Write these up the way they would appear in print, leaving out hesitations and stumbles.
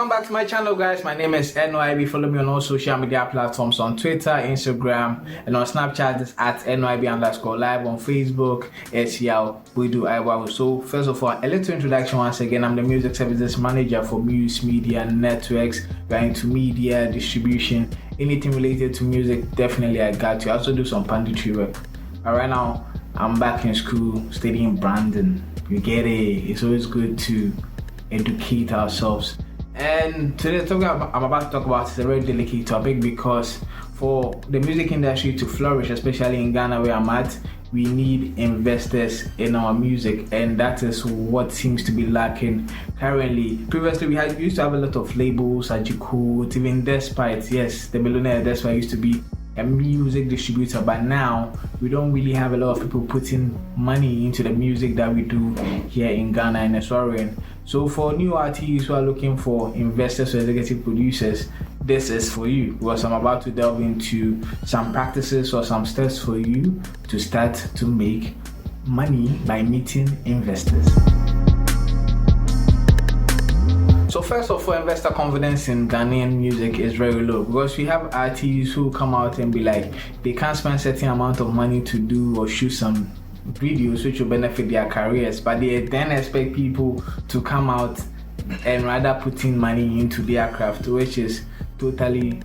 Welcome back to my channel, guys. My name is NYB. Follow me on all social media platforms on Twitter, Instagram, and on Snapchat. It's at NYB_live. On Facebook, it's we do Iwawu. So first of all, a little introduction once again. I'm the music services manager for Muse Media Networks. We're into media distribution, anything related to music. Definitely, I got you. I also do some panditry work. But right now, I'm back in school studying branding. You get it? It's always good to educate ourselves. And today I'm about to talk about is a very delicate topic, because for the music industry to flourish, especially in Ghana where I'm at, we need investors in our music, and that is what seems to be lacking currently. Previously we used to have a lot of labels, Ajiko, even Despite, yes, the Millionaire Despite used to be a music distributor, but now we don't really have a lot of people putting money into the music that we do here in Ghana and Eswarian. So for new artists who are looking for investors or executive producers, this is for you, because I'm about to delve into some practices or some steps for you to start to make money by meeting investors. So first of all, investor confidence in Ghanaian music is very low, because we have artists who come out and be like, they can't spend certain amount of money to do or shoot some videos which will benefit their careers, but they then expect people to come out and rather putting money into their craft, which is totally,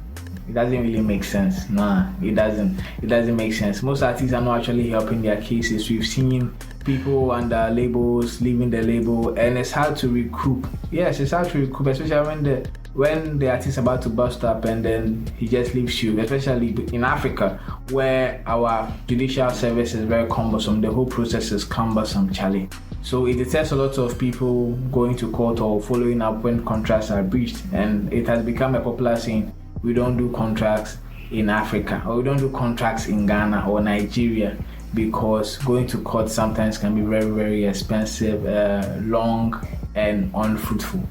it doesn't really make sense. Nah, it doesn't make sense. Most artists are not actually helping their cases. We've seen people under labels leaving the label, and it's hard to recoup. Yes, it's hard to recoup, especially when the artist is about to bust up and then he just leaves you, especially in Africa where our judicial service is very cumbersome. The whole process is cumbersome, Charlie. So it deters a lot of people going to court or following up when contracts are breached, and it has become a popular saying, we don't do contracts in Africa, or we don't do contracts in Ghana or Nigeria, because going to court sometimes can be very, very expensive, long and unfruitful,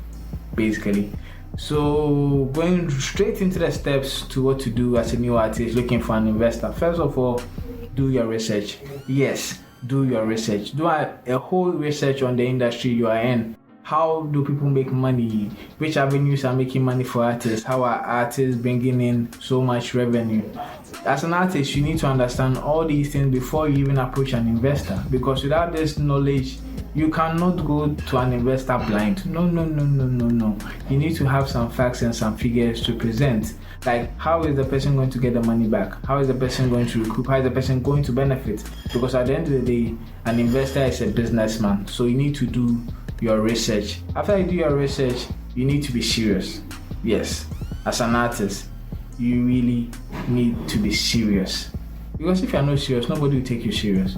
basically. So going straight into the steps to what to do as a new artist looking for an investor. First of all, do your research. Yes, do your research. Do a whole research on the industry you are in. How do people make money? Which avenues are making money for artists? How are artists bringing in so much revenue? As an artist, you need to understand all these things before you even approach an investor, because without this knowledge, you cannot go to an investor blind. No. You need to have some facts and some figures to present. Like, how is the person going to get the money back? How is the person going to recoup? How is the person going to benefit? Because at the end of the day, an investor is a businessman. So you need to do your research. After you do your research, you need to be serious. Yes, as an artist, you really need to be serious. Because if you're not serious, nobody will take you serious.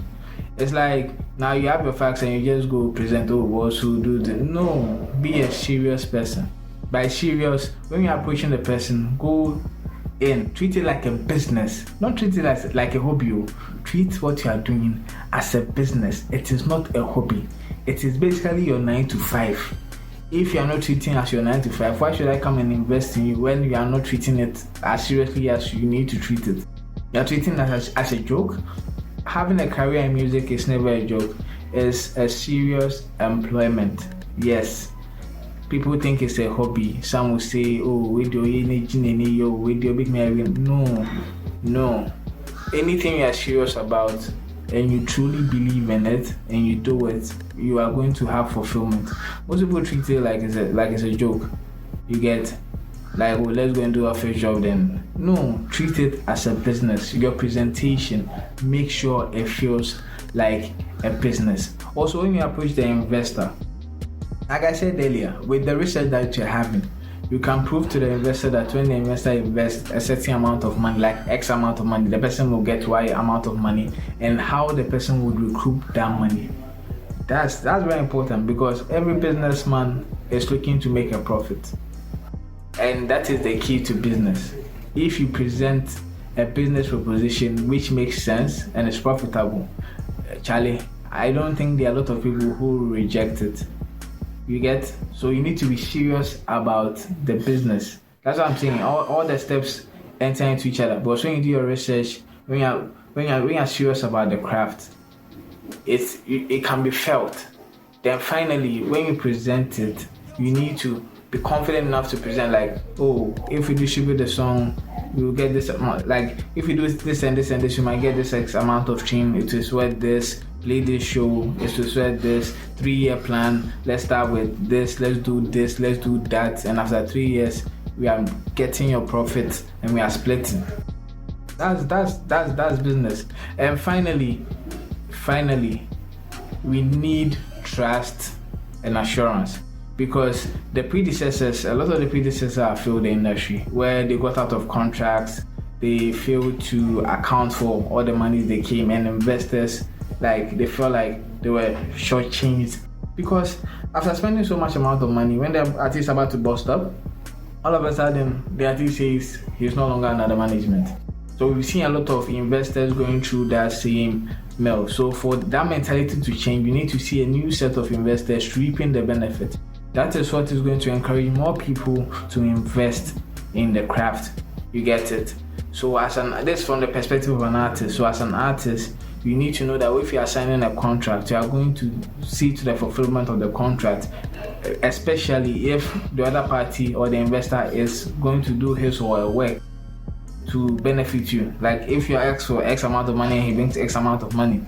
It's like, now you have your facts and you just go present, no, be a serious person. By serious, when you're approaching the person, go in, treat it like a business. Don't treat it as like a hobby. Treat what you are doing as a business. It is not a hobby. It is basically your 9 to 5. If you are not treating it as your 9 to 5, why should I come and invest in you when you are not treating it as seriously as you need to treat it? You are treating it as a joke. Having a career in music is never a joke. It's a serious employment. Yes. People think it's a hobby. Some will say, oh, with your energy, with your big marriage. No. Anything you are serious about and you truly believe in it and you do it, you are going to have fulfillment. Most people treat it like it's a joke. You get like, oh, let's go and do a first job then. No, treat it as a business. Your presentation, make sure it feels like a business. Also, when you approach the investor, like I said earlier, with the research that you're having, you can prove to the investor that when the investor invests a certain amount of money, like X amount of money, the person will get Y amount of money, and how the person would recoup that money. That's very important, because every businessman is looking to make a profit. And that is the key to business. If you present a business proposition which makes sense and is profitable, Charlie, I don't think there are a lot of people who reject it. You get? So you need to be serious about the business. That's what I'm saying. All the steps enter into each other. But when you do your research, when you're serious about the craft, it can be felt. Then finally, when you present it, you need to be confident enough to present like, oh, if we distribute the song, we will get this amount. Like if we do this and this and this, you might get this X amount of stream. It is worth this. Play this show. It is worth this. 3-year plan. Let's start with this. Let's do this. Let's do that. And after 3 years, we are getting your profit and we are splitting. That's business. And finally, we need trust and assurance, because a lot of the predecessors have failed the industry, where they got out of contracts, they failed to account for all the money they came, and investors, like, they felt like they were shortchanged, because after spending so much amount of money, when the artist is about to bust up, all of a sudden the artist says he's no longer under the management. So we've seen a lot of investors going through that same mill. So for that mentality to change, we need to see a new set of investors reaping the benefit. That is what is going to encourage more people to invest in the craft. You get it? So this from the perspective of an artist. So as an artist, you need to know that if you are signing a contract, you are going to see to the fulfillment of the contract, especially if the other party or the investor is going to do his or her work to benefit you. Like if you ask for X amount of money and he brings X amount of money,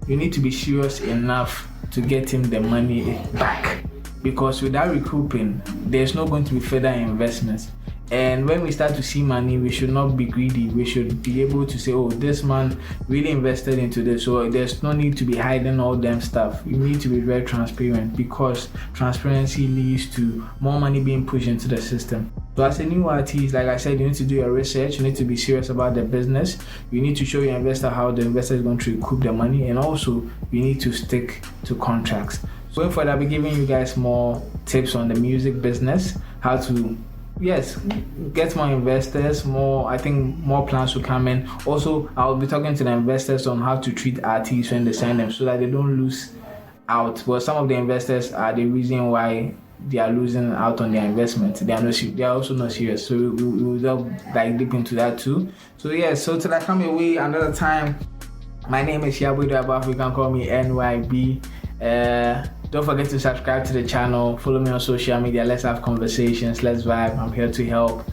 you need to be serious enough to get him the money back, because without recouping, there's not going to be further investments. And when we start to see money, we should not be greedy. We should be able to say, oh, this man really invested into this, so there's no need to be hiding all them stuff. You need to be very transparent, because transparency leads to more money being pushed into the system. So as a new artist, like I said, you need to do your research, you need to be serious about the business, you need to show your investor how the investor is going to recoup the money, and also you need to stick to contracts. So going forward, I'll be giving you guys more tips on the music business, how to get more investors, I think more plans will come in. Also, I'll be talking to the investors on how to treat artists when they sign them, so that they don't lose out. Well, some of the investors are the reason why they are losing out on their investment. They are also not serious. So we will like deep into that too. So till I come your way another time, my name is Yabudu Abaf. You can call me NYB. Don't forget to subscribe to the channel, follow me on social media, let's have conversations, let's vibe. I'm here to help.